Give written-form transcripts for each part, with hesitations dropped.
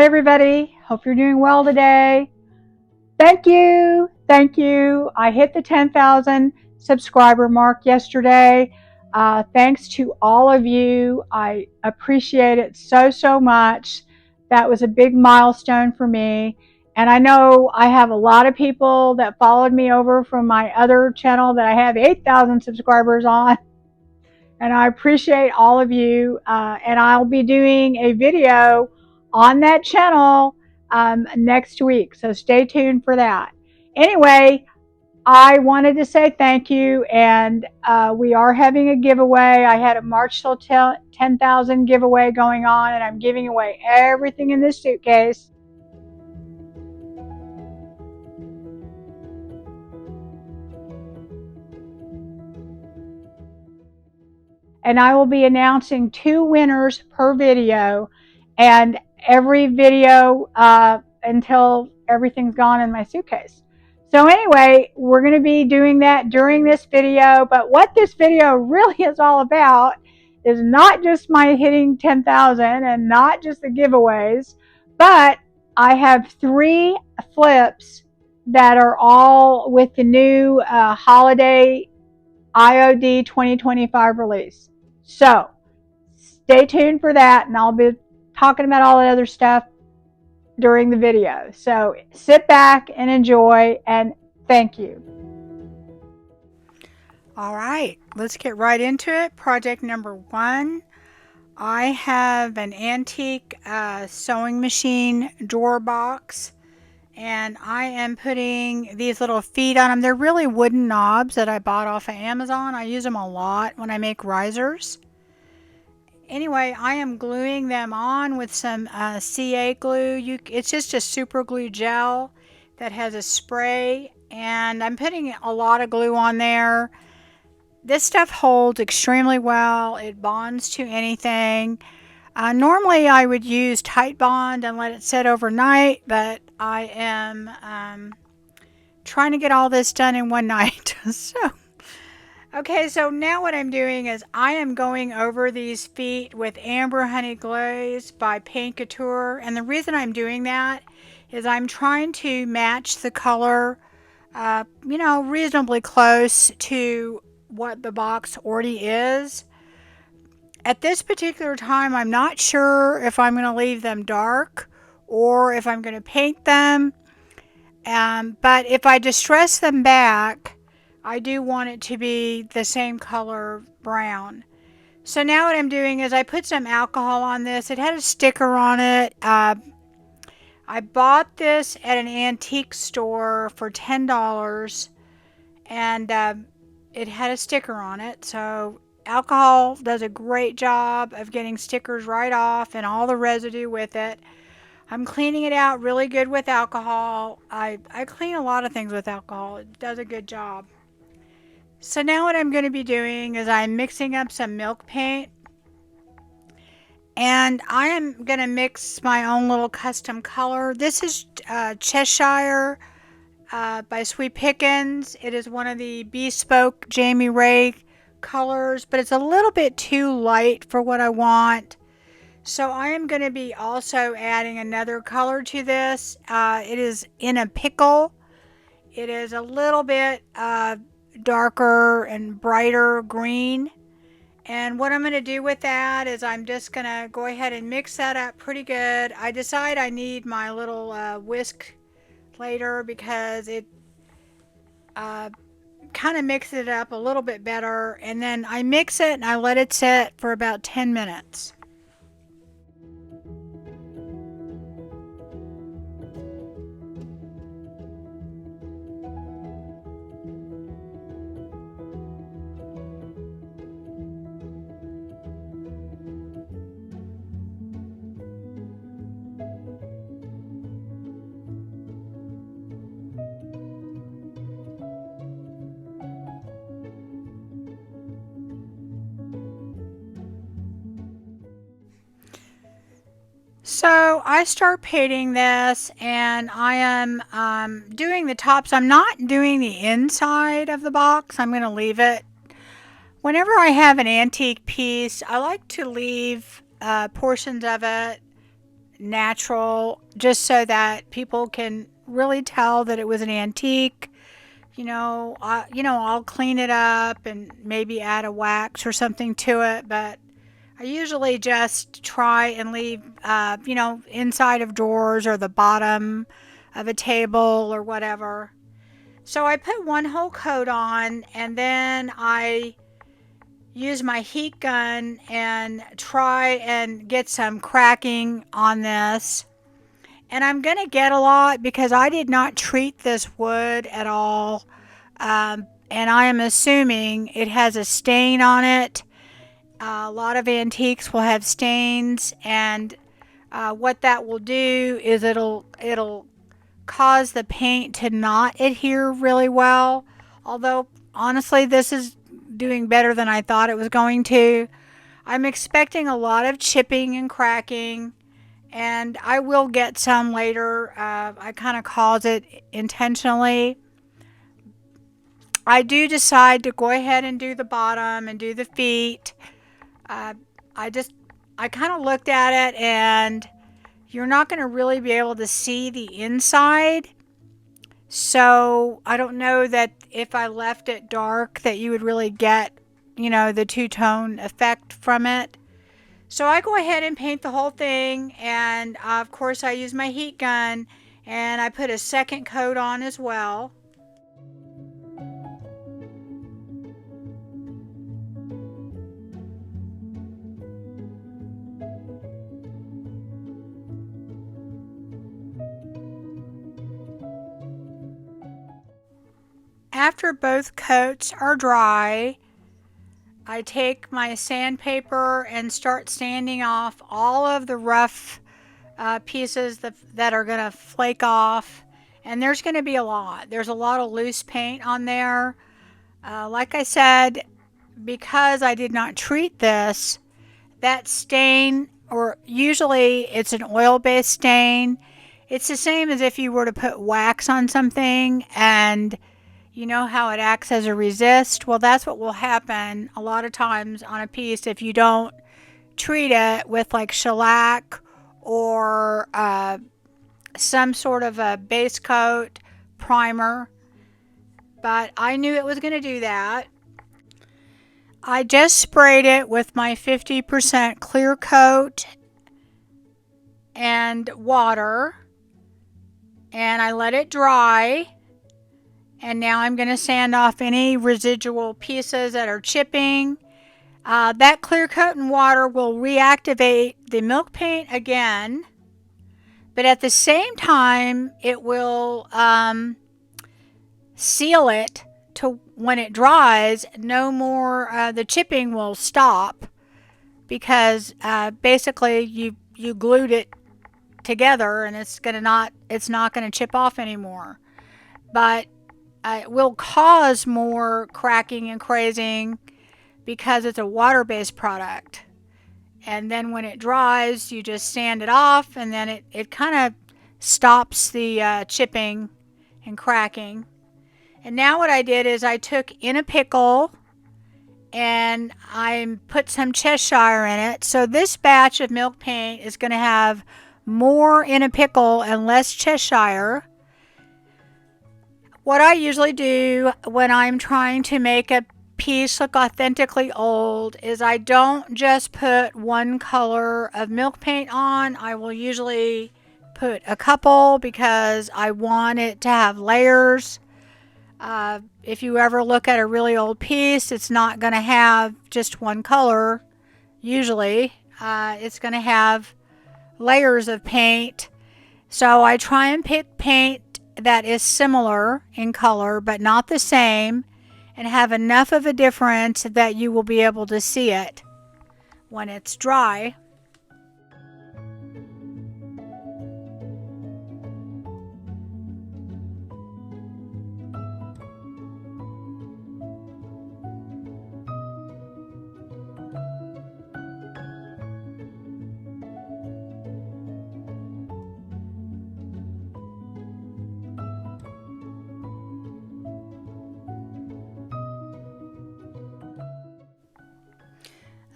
Hi, everybody. Hope you're doing well today. Thank you. Thank you. I hit the 10,000 subscriber mark yesterday. Thanks to all of you. I appreciate it so, so much. That was a big milestone for me. And I know I have a lot of people that followed me over from my other channel that I have 8,000 subscribers on. And I appreciate all of you. And I'll be doing a video on that channel next week. So stay tuned for that. Anyway, I wanted to say thank you. And we are having a giveaway. I had a March till 10,000 giveaway going on. And I'm giving away everything in this suitcase. And I will be announcing 2 winners per video, and every video until everything's gone in my suitcase. So anyway, we're going to be doing that during this video, but what this video really is all about is not just my hitting 10,000 and not just the giveaways, but I have 3 flips that are all with the new holiday IOD 2025 release. So stay tuned for that, and I'll be talking about all that other stuff during the video. So sit back and enjoy, and thank you. All right, let's get right into it. Project number 1. I have an antique sewing machine drawer box, and I am putting these little feet on them. They're really wooden knobs that I bought off of Amazon. I use them a lot when I make risers. Anyway, I am gluing them on with some CA glue. It's just a super glue gel that has a spray, and I'm putting a lot of glue on there. This stuff holds extremely well. It bonds to anything. Normally I would use Tight Bond and let it sit overnight, but I am trying to get all this done in one night. Okay, so now what I'm doing is I am going over these feet with Amber Honey Glaze by Paint Couture, and the reason I'm doing that is I'm trying to match the color, reasonably close to what the box already is. At this particular time, I'm not sure if I'm going to leave them dark or if I'm going to paint them. But if I distress them back, I do want it to be the same color brown. So now what I'm doing is I put some alcohol on this. It had a sticker on it. I bought this at an antique store for $10, and it had a sticker on it. So alcohol does a great job of getting stickers right off and all the residue with it. I'm cleaning it out really good with alcohol. I clean a lot of things with alcohol. It does a good job. So now what I'm going to be doing is I'm mixing up some milk paint. And I am going to mix my own little custom color. This is Cheshire by Sweet Pickens. It is one of the bespoke Jamie Ray colors, but it's a little bit too light for what I want. So I am going to be also adding another color to this. It is in a pickle. It is a little bit darker and brighter green. And what I'm going to do with that is I'm just going to go ahead and mix that up pretty good. I decide I need my little whisk later because it kind of mixes it up a little bit better. And then I mix it and I let it sit for about 10 minutes. So I start painting this, and I am doing the tops. I'm not doing the inside of the box. I'm going to leave it. Whenever I have an antique piece, I like to leave portions of it natural, just so that people can really tell that it was an antique. I'll clean it up and maybe add a wax or something to it, but I usually just try and leave, inside of drawers or the bottom of a table or whatever. So I put one whole coat on, and then I use my heat gun and try and get some cracking on this. And I'm going to get a lot because I did not treat this wood at all. And I am assuming it has a stain on it. A lot of antiques will have stains, and what that will do is it'll cause the paint to not adhere really well. Although honestly, this is doing better than I thought it was going to. I'm expecting a lot of chipping and cracking, and I will get some later. I kind of cause it intentionally. I do decide to go ahead and do the bottom and do the feet. Uh, I kind of looked at it, and you're not going to really be able to see the inside. So I don't know that if I left it dark that you would really get, the two-tone effect from it. So I go ahead and paint the whole thing, and of course I use my heat gun, and I put a second coat on as well. After both coats are dry, I take my sandpaper and start sanding off all of the rough pieces that are going to flake off. And there's going to be a lot. There's a lot of loose paint on there. Like I said, because I did not treat this, that stain, or usually it's an oil-based stain, it's the same as if you were to put wax on something, and you know how it acts as a resist? Well, that's what will happen a lot of times on a piece if you don't treat it with like shellac or some sort of a base coat primer. But I knew it was going to do that. I just sprayed it with my 50% clear coat and water, and I let it dry. And now I'm going to sand off any residual pieces that are chipping. That clear coat and water will reactivate the milk paint again, but at the same time it will seal it to when it dries. No more the chipping will stop, because basically you glued it together, and it's not going to chip off anymore. But it will cause more cracking and crazing because it's a water-based product. And then when it dries, you just sand it off, and then it kind of stops the chipping and cracking. And now what I did is I took In a Pickle and I put some Cheshire in it. So this batch of milk paint is going to have more In a Pickle and less Cheshire. What I usually do when I'm trying to make a piece look authentically old is I don't just put one color of milk paint on. I will usually put a couple because I want it to have layers. If you ever look at a really old piece, it's not going to have just one color. Usually, it's going to have layers of paint. So I try and pick paint that is similar in color but not the same, and have enough of a difference that you will be able to see it when it's dry.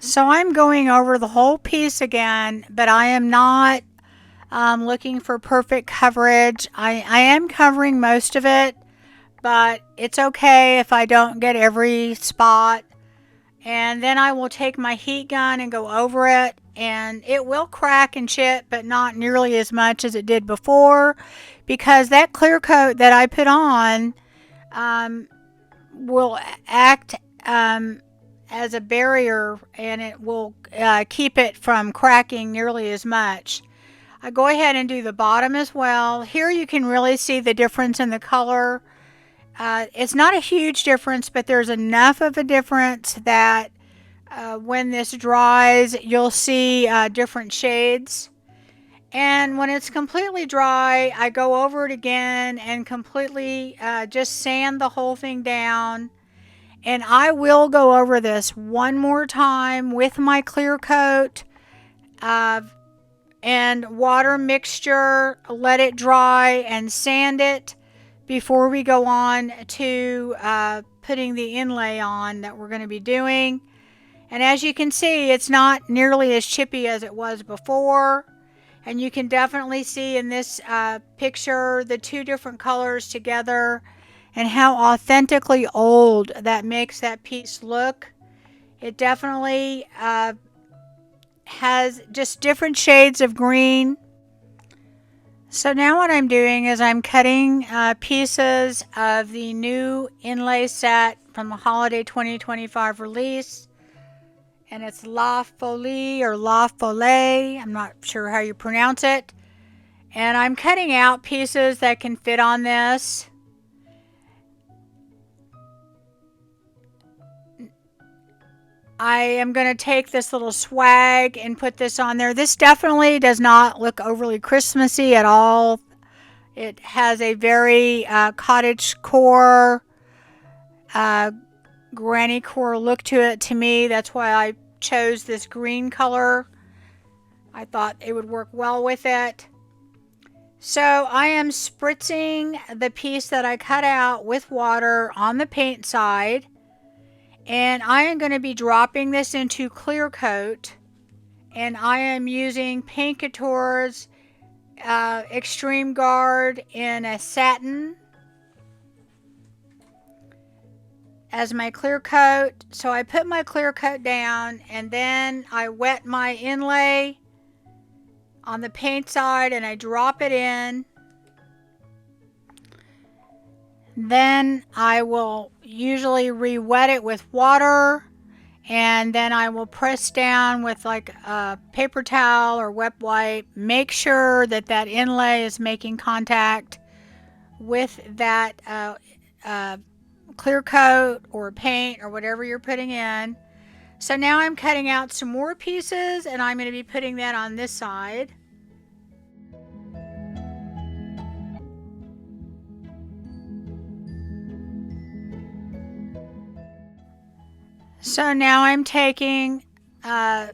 So I'm going over the whole piece again, but I am not looking for perfect coverage. I am covering most of it, but it's okay if I don't get every spot. And then I will take my heat gun and go over it, and it will crack and chip, but not nearly as much as it did before, because that clear coat that I put on um, will act as a barrier, and it will keep it from cracking nearly as much. I go ahead and do the bottom as well. Here you can really see the difference in the color. It's not a huge difference, but there's enough of a difference that when this dries, you'll see different shades. And when it's completely dry, I go over it again and completely just sand the whole thing down. And I will go over this one more time with my clear coat and water mixture, let it dry and sand it before we go on to putting the inlay on that we're going to be doing. And as you can see, it's not nearly as chippy as it was before. And you can definitely see in this picture the two different colors together and how authentically old that makes that piece look. It definitely has just different shades of green. So now what I'm doing is I'm cutting pieces of the new inlay set from the Holiday 2025 release. And it's La Folie or La Folie. I'm not sure how you pronounce it. And I'm cutting out pieces that can fit on this. I am going to take this little swag and put this on there. This definitely does not look overly Christmassy at all. It has a very cottage core, granny core look to it to me. That's why I chose this green color. I thought it would work well with it. So I am spritzing the piece that I cut out with water on the paint side. And I am going to be dropping this into clear coat, and I am using Paint Couture's Extreme Guard in a satin as my clear coat. So I put my clear coat down, and then I wet my inlay on the paint side and I drop it in. Then I will usually re-wet it with water, and then I will press down with like a paper towel or wet wipe. Make sure that that inlay is making contact with that clear coat or paint or whatever you're putting in. So now I'm cutting out some more pieces, and I'm going to be putting that on this side. So now I'm taking my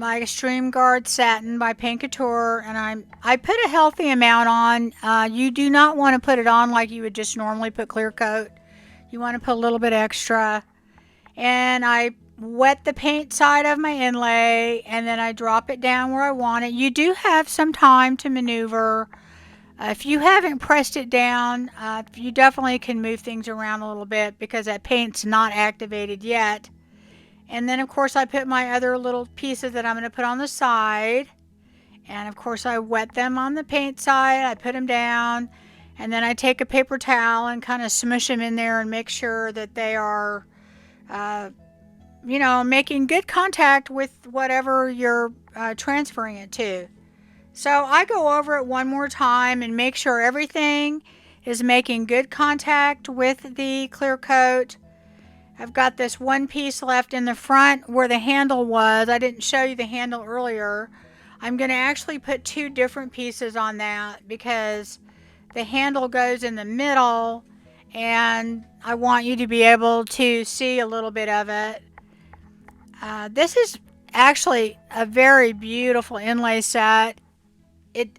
Extreme Guard Satin by Paint Couture, and I put a healthy amount on. You do not want to put it on like you would just normally put clear coat. You want to put a little bit extra. And I wet the paint side of my inlay, and then I drop it down where I want it. You do have some time to maneuver. If you haven't pressed it down, you definitely can move things around a little bit because that paint's not activated yet. And then of course I put my other little pieces that I'm going to put on the side. And of course I wet them on the paint side. I put them down. And then I take a paper towel and kind of smush them in there and make sure that they are, making good contact with whatever you're transferring it to. So I go over it one more time and make sure everything is making good contact with the clear coat. I've got this one piece left in the front where the handle was. I didn't show you the handle earlier. I'm going to actually put two different pieces on that because the handle goes in the middle, and I want you to be able to see a little bit of it. This is actually a very beautiful inlay set. It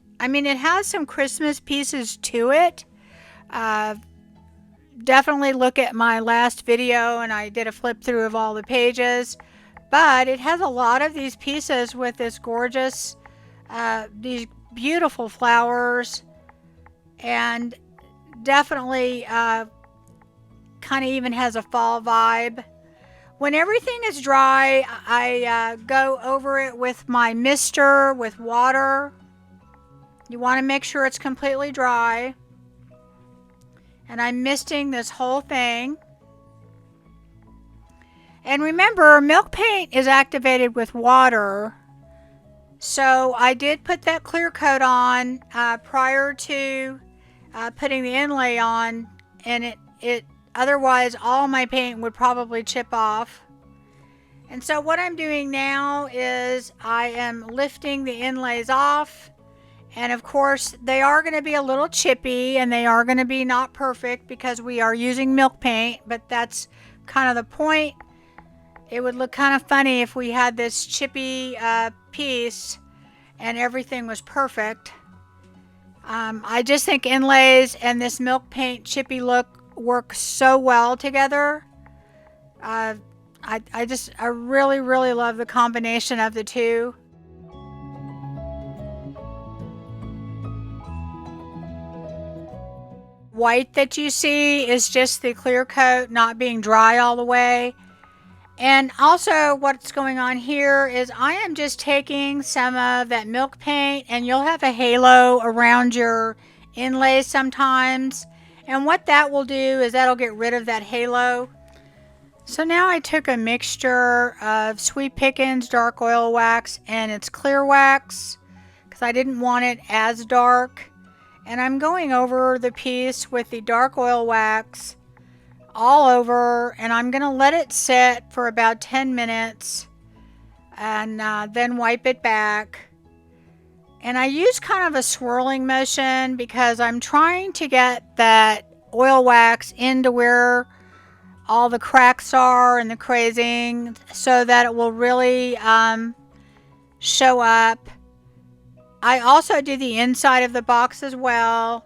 has some Christmas pieces to it. Definitely look at my last video, and I did a flip through of all the pages. But it has a lot of these pieces with this gorgeous, these beautiful flowers, and definitely kind of even has a fall vibe. When everything is dry, I go over it with my mister with water. You want to make sure it's completely dry. And I'm misting this whole thing. And remember, milk paint is activated with water. So I did put that clear coat on prior to putting the inlay on, and it otherwise all my paint would probably chip off. And so what I'm doing now is I am lifting the inlays off, and of course they are going to be a little chippy and they are going to be not perfect because we are using milk paint, but that's kind of the point. It would look kind of funny if we had this chippy piece and everything was perfect. I just think inlays and this milk paint chippy look work so well together. I really, really love the combination of the two. White that you see is just the clear coat not being dry all the way. And also what's going on here is I am just taking some of that milk paint, and you'll have a halo around your inlays sometimes. And what that will do is that'll get rid of that halo. So now I took a mixture of Sweet Pickins dark oil wax and its clear wax because I didn't want it as dark. And I'm going over the piece with the dark oil wax all over, and I'm going to let it sit for about 10 minutes and then wipe it back. And I use kind of a swirling motion because I'm trying to get that oil wax into where all the cracks are and the crazing so that it will really show up. I also do the inside of the box as well.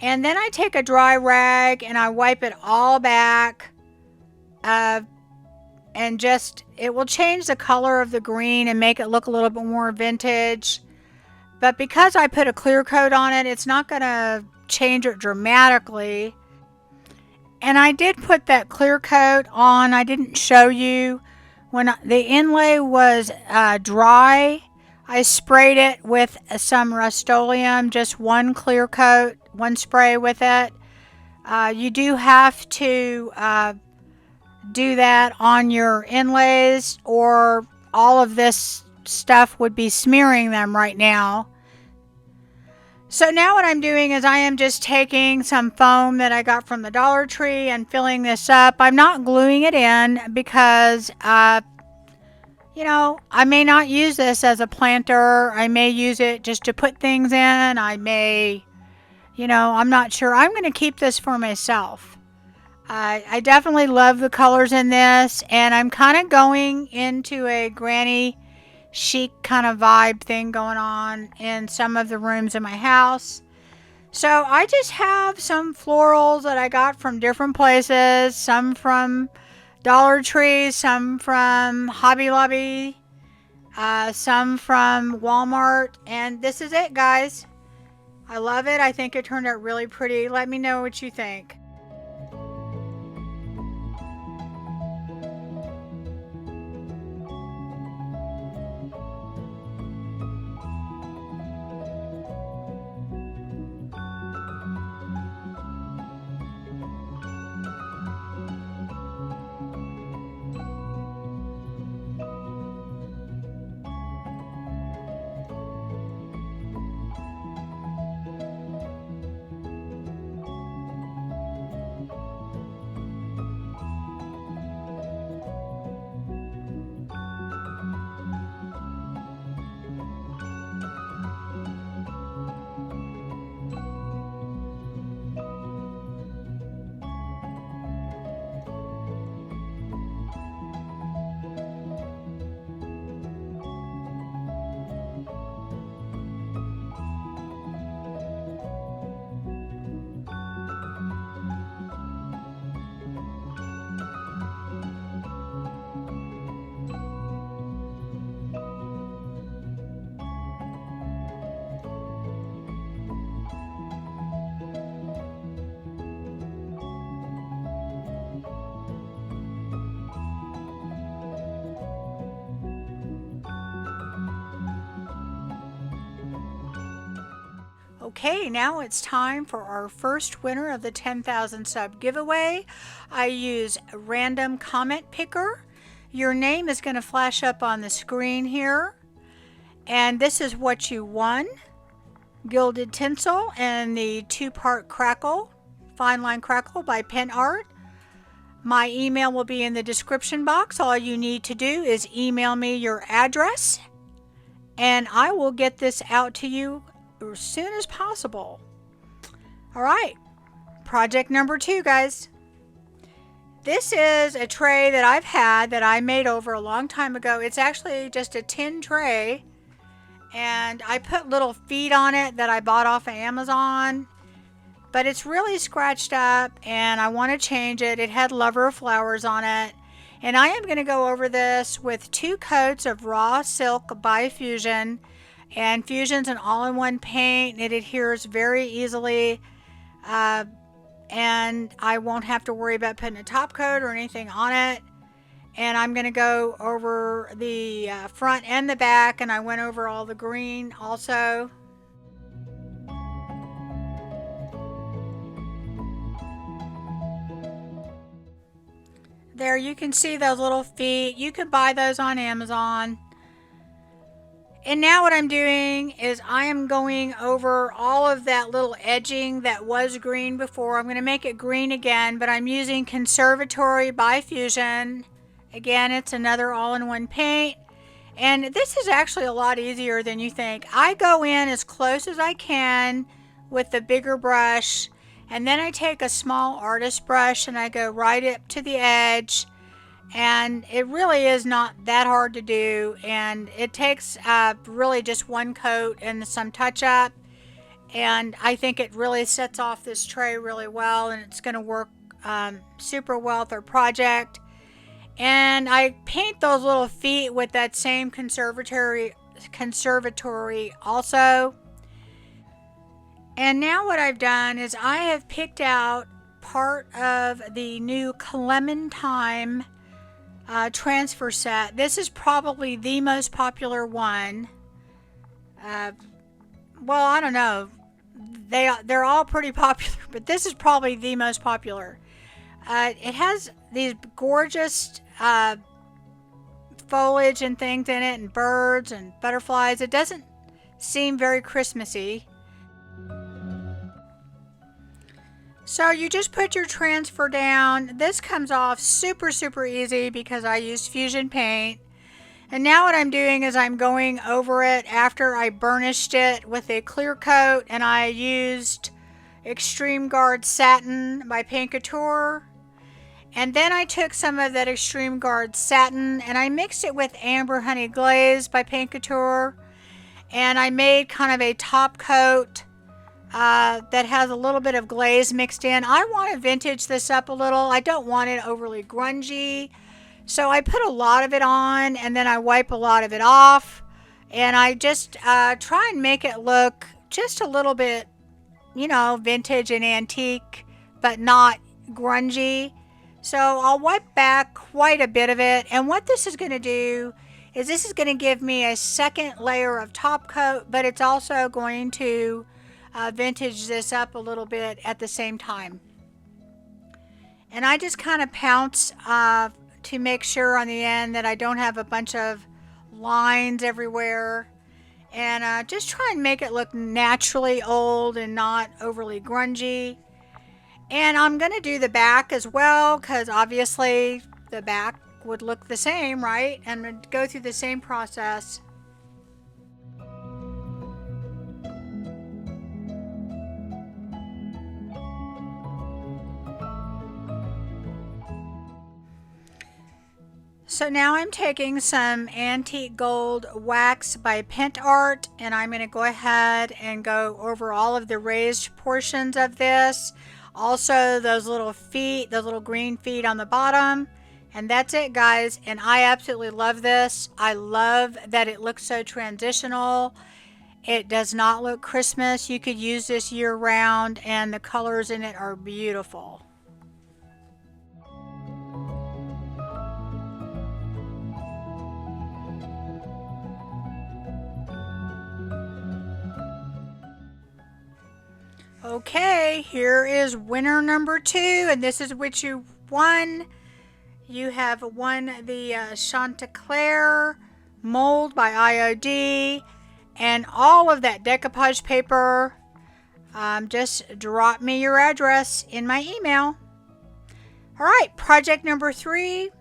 And then I take a dry rag and I wipe it all back. And just, it will change the color of the green and make it look a little bit more vintage. But because I put a clear coat on it, it's not going to change it dramatically. And I did put that clear coat on. I didn't show you. When the inlay was dry, I sprayed it with some Rust-Oleum, just one clear coat, one spray with it. You do have to do that on your inlays, or all of this stuff would be smearing them right now. So now what I'm doing is I am just taking some foam that I got from the Dollar Tree and filling this up. I'm not gluing it in because you know, I may not use this as a planter. I may use it just to put things in. I may, you know, I'm not sure. I'm going to keep this for myself. I definitely love the colors in this, and I'm kind of going into a granny chic kind of vibe thing going on in some of the rooms in my house. So I just have some florals that I got from different places, some from Dollar Tree, some from Hobby Lobby, some from Walmart, and this is it, guys. I love it. I think it turned out really pretty. Let me know what you think. Okay, now it's time for our first winner of the 10,000 sub giveaway. I use random comment picker. Your name is going to flash up on the screen here. And this is what you won. Gilded Tinsel and the 2-part crackle, fine line crackle by Pen Art. My email will be in the description box. All you need to do is email me your address and I will get this out to you as soon as possible. All right, project number 2, guys. This is a tray that I've had that I made over a long time ago. It's actually just a tin tray, and I put little feet on it that I bought off of Amazon, but it's really scratched up and I want to change it. It had lover flowers on it, and I am going to go over this with 2 coats of raw silk by Fusion. And Fusion's an all-in-one paint. It adheres very easily, and I won't have to worry about putting a top coat or anything on it. And I'm going to go over the front and the back, and I went over all the green also. There you can see those little feet. You could buy those on Amazon. And now what I'm doing is I am going over all of that little edging that was green before. I'm going to make it green again, but I'm using Conservatory by Fusion. Again, it's another all-in-one paint. And this is actually a lot easier than you think. I go in as close as I can with the bigger brush, and then I take a small artist brush and I go right up to the edge. And it really is not that hard to do, and it takes really just 1 coat and some touch up, and I think it really sets off this tray really well, and it's going to work super well with our project. And I paint those little feet with that same conservatory also. And now what I've done is I have picked out part of the new Clementine transfer set. This is probably the most popular one. Well, I don't know. They're all pretty popular, but this is probably the most popular. It has these gorgeous foliage and things in it, and birds and butterflies. It doesn't seem very Christmassy. So you just put your transfer down. This comes off super easy because I used Fusion paint. And now what I'm doing is I'm going over it after I burnished it with a clear coat, and I used Extreme Guard Satin by Paint Couture. And then I took some of that Extreme Guard Satin and I mixed it with Amber Honey Glaze by Paint Couture. And I made kind of a top coat that has a little bit of glaze mixed in. I want to vintage this up a little. I don't want it overly grungy. So I put a lot of it on and then I wipe a lot of it off. And I just try and make it look just a little bit, you know, vintage and antique, but not grungy. So I'll wipe back quite a bit of it. And what this is going to do is this is going to give me a second layer of top coat, but it's also going to vintage this up a little bit at the same time. And I just kind of pounce to make sure on the end that I don't have a bunch of lines everywhere, and just try and make it look naturally old and not overly grungy. And I'm going to do the back as well, because obviously the back would look the same, right? And go through the same process. So now I'm taking some antique gold wax by Pen Art, and I'm going to go ahead and go over all of the raised portions of this. Also those little feet, those little green feet on the bottom. And that's it, guys. And I absolutely love this. I love that it looks so transitional. It does not look Christmas. You could use this year round, and the colors in it are beautiful. Okay, here is winner number 2, and this is what you won. You have won the Chanticleer mold by IOD and all of that decoupage paper. Just drop me your address in my email. Alright, project number 3.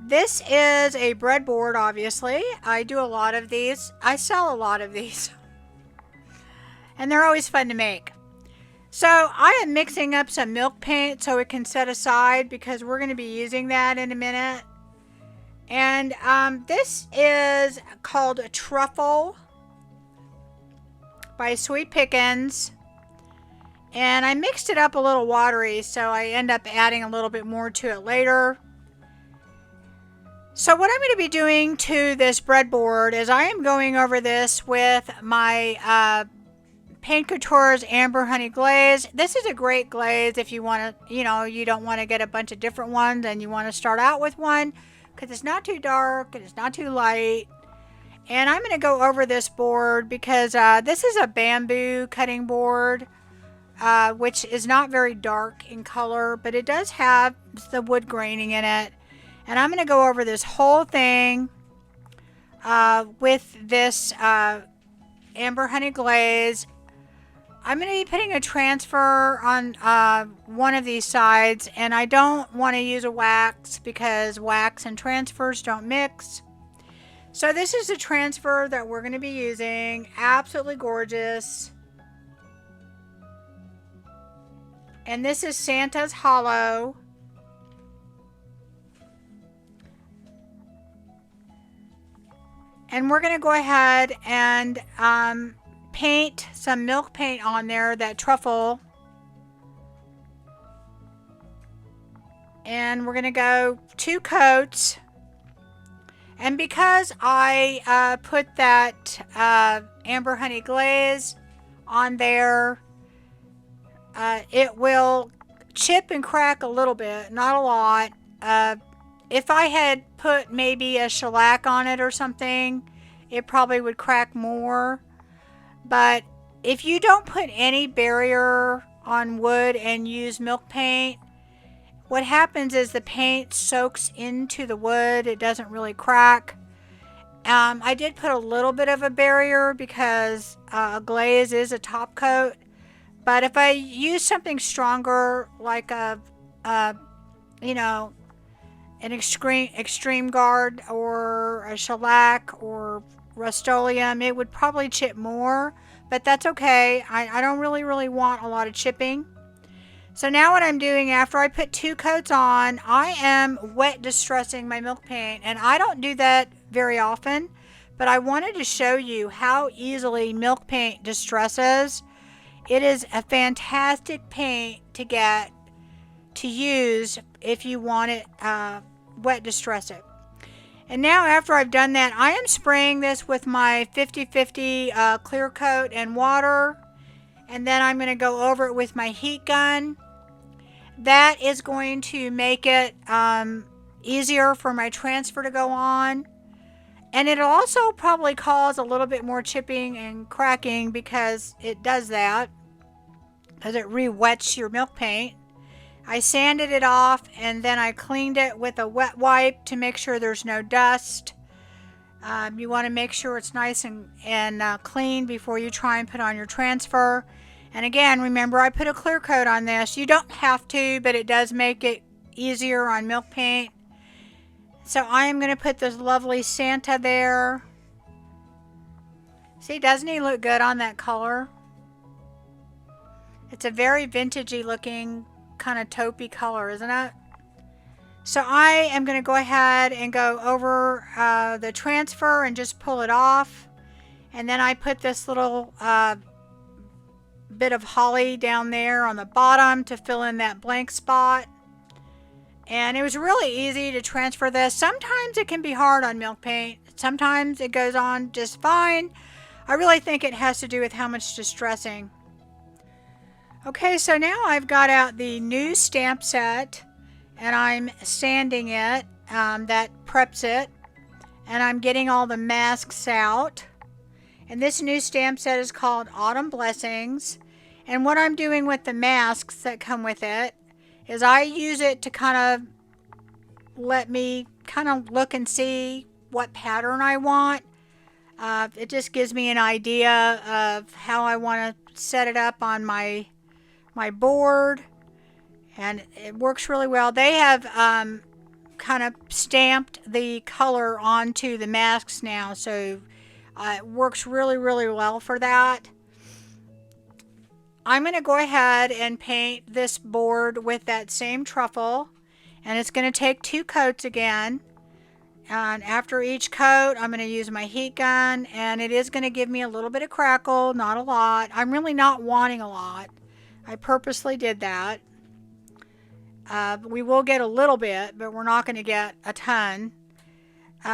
This is a breadboard, obviously. I do a lot of these. I sell a lot of these. And they're always fun to make. So I am mixing up some milk paint so it can set aside because we're going to be using that in a minute. And this is called Truffle by Sweet Pickins. And I mixed it up a little watery, so I end up adding a little bit more to it later. So what I'm going to be doing to this breadboard is I am going over this with my Paint Couture's Amber Honey Glaze. This is a great glaze if you want to, you don't want to get a bunch of different ones and you want to start out with one because it's not too dark and it's not too light. And I'm going to go over this board because this is a bamboo cutting board, which is not very dark in color, but it does have the wood graining in it. And I'm going to go over this whole thing with this Amber Honey Glaze. I'm going to be putting a transfer on one of these sides, and I don't want to use a wax because wax and transfers don't mix. So this is the transfer that we're going to be using. Absolutely gorgeous. And this is Santa's Hollow. And we're going to go ahead and paint some milk paint on there, that truffle. And we're going to go 2 coats. And because I put that Amber Honey Glaze on there, it will chip and crack a little bit, not a lot. If I had put maybe a shellac on it or something, it probably would crack more. But if you don't put any barrier on wood and use milk paint, what happens is the paint soaks into the wood. It doesn't really crack. I did put a little bit of a barrier because a glaze is a top coat. But if I use something stronger like an extreme guard or a shellac or Rust-Oleum, it would probably chip more, but that's okay. I don't really want a lot of chipping. So now what I'm doing, after I put 2 coats on, I am wet distressing my milk paint, and I don't do that very often, but I wanted to show you how easily milk paint distresses. It is a fantastic paint to use if you want it wet distress it. And now after I've done that, I am spraying this with my 50/50 clear coat and water, and then I'm going to go over it with my heat gun. That is going to make it easier for my transfer to go on, and it'll also probably cause a little bit more chipping and cracking because it does that, because it re-wets your milk paint. I sanded it off and then I cleaned it with a wet wipe to make sure there's no dust. You want to make sure it's nice and clean before you try and put on your transfer. And again, remember, I put a clear coat on this. You don't have to, but it does make it easier on milk paint. So I am going to put this lovely Santa there. See, doesn't he look good on that color? It's a very vintagey looking kind of taupey color, isn't it? So I am going to go ahead and go over the transfer and just pull it off. And then I put this little bit of holly down there on the bottom to fill in that blank spot. And it was really easy to transfer this. Sometimes it can be hard on milk paint. Sometimes it goes on just fine. I really think it has to do with how much distressing. Okay, so now I've got out the new stamp set and I'm sanding it. That preps it. And I'm getting all the masks out. And this new stamp set is called Autumn Blessings. And what I'm doing with the masks that come with it is I use it to kind of let me kind of look and see what pattern I want. It just gives me an idea of how I want to set it up on my board, and it works really well. They have kind of stamped the color onto the masks now, so it works really well for that. I'm going to go ahead and paint this board with that same truffle, and it's going to take 2 coats again. And after each coat, I'm going to use my heat gun, and it is going to give me a little bit of crackle, not a lot. I'm really not wanting a lot. I purposely did that. We will get a little bit, but we're not going to get a ton.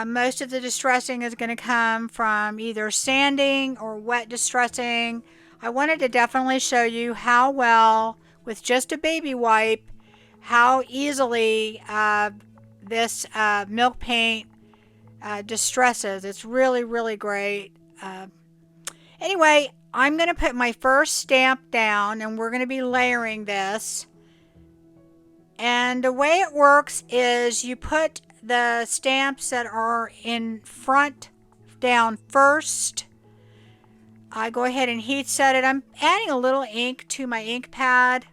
Most of the distressing is going to come from either sanding or wet distressing. I wanted to definitely show you how well, with just a baby wipe, how easily this milk paint distresses. It's really great. Anyway, I'm going to put my first stamp down, and we're going to be layering this. And the way it works is you put the stamps that are in front down first. I go ahead and heat set it. I'm adding a little ink to my ink pad.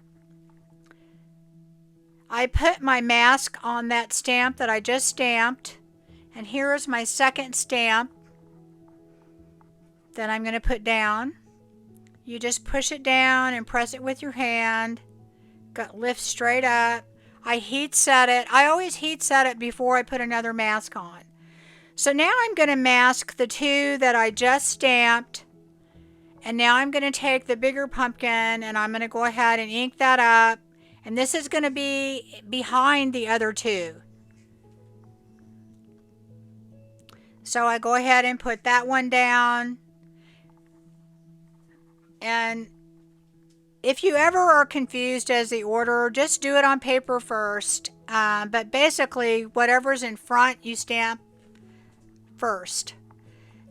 I put my mask on that stamp that I just stamped, and here is my second stamp that I'm going to put down. You just push it down and press it with your hand. Lift straight up. I heat set it. I always heat set it before I put another mask on. So now I'm going to mask the 2 that I just stamped, and now I'm going to take the bigger pumpkin and I'm going to go ahead and ink that up, and this is going to be behind the other 2. So I go ahead and put that one down. And if you ever are confused as the order, just do it on paper first. But basically, whatever's in front, you stamp first.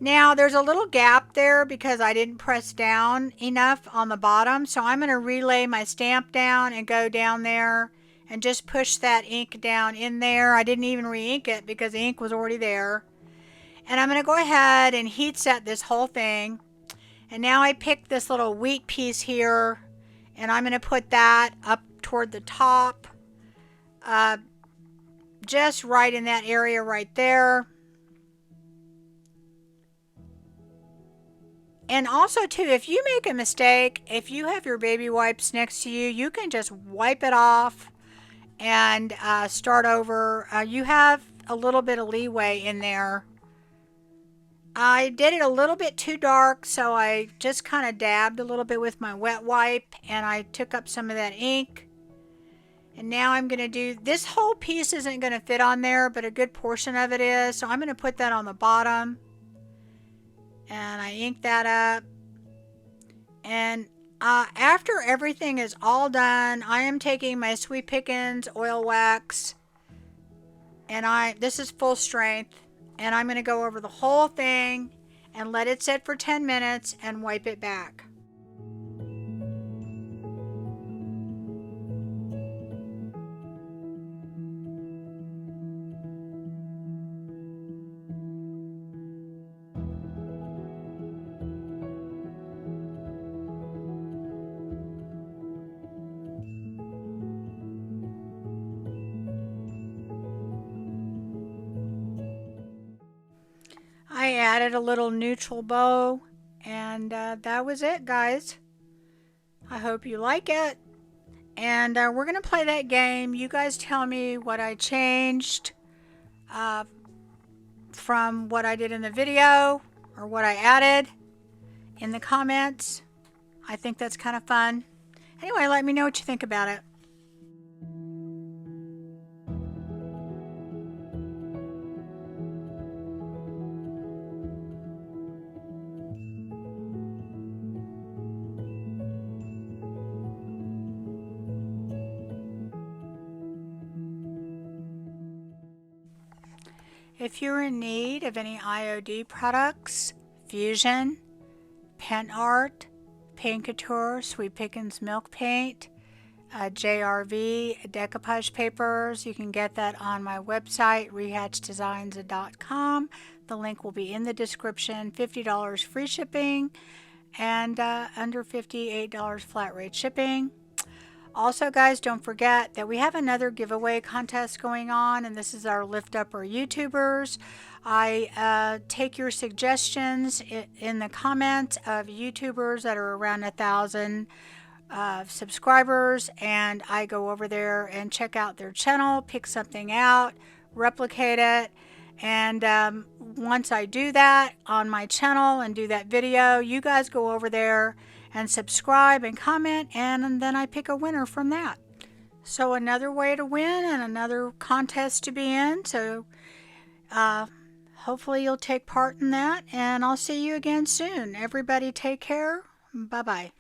Now, there's a little gap there because I didn't press down enough on the bottom. So I'm going to relay my stamp down and go down there and just push that ink down in there. I didn't even re-ink it because the ink was already there. And I'm going to go ahead and heat set this whole thing. And now I picked this little wheat piece here, and I'm going to put that up toward the top, just right in that area right there. And also too, if you make a mistake, if you have your baby wipes next to you, you can just wipe it off and start over. You have a little bit of leeway in there. I did it a little bit too dark, so I just kind of dabbed a little bit with my wet wipe, and I took up some of that ink. And now I'm going to do, this whole piece isn't going to fit on there, but a good portion of it is, so I'm going to put that on the bottom. And I ink that up. And after everything is all done, I am taking my Sweet Pickins oil wax, and this is full strength. And I'm going to go over the whole thing and let it sit for 10 minutes and wipe it back. I added a little neutral bow, and that was it, guys. I hope you like it, and we're going to play that game. You guys tell me what I changed from what I did in the video, or what I added in the comments. I think that's kind of fun. Anyway, let me know what you think about it. If you're in need of any IOD products, Fusion, Pen Art, Paint Couture, Sweet Pickins Milk Paint, JRV, decoupage papers. You can get that on my website, rehatchdesigns.com. The link will be in the description. $50 free shipping and under $58 flat rate shipping. Also, guys, don't forget that we have another giveaway contest going on, and this is our Lift Up Our YouTubers. I take your suggestions in the comments of YouTubers that are around 1,000 subscribers, and I go over there and check out their channel, pick something out, replicate it, and once I do that on my channel and do that video, you guys go over there and subscribe and comment, and then I pick a winner from that. So another way to win and another contest to be in. So hopefully you'll take part in that, and I'll see you again soon. Everybody take care. Bye-bye.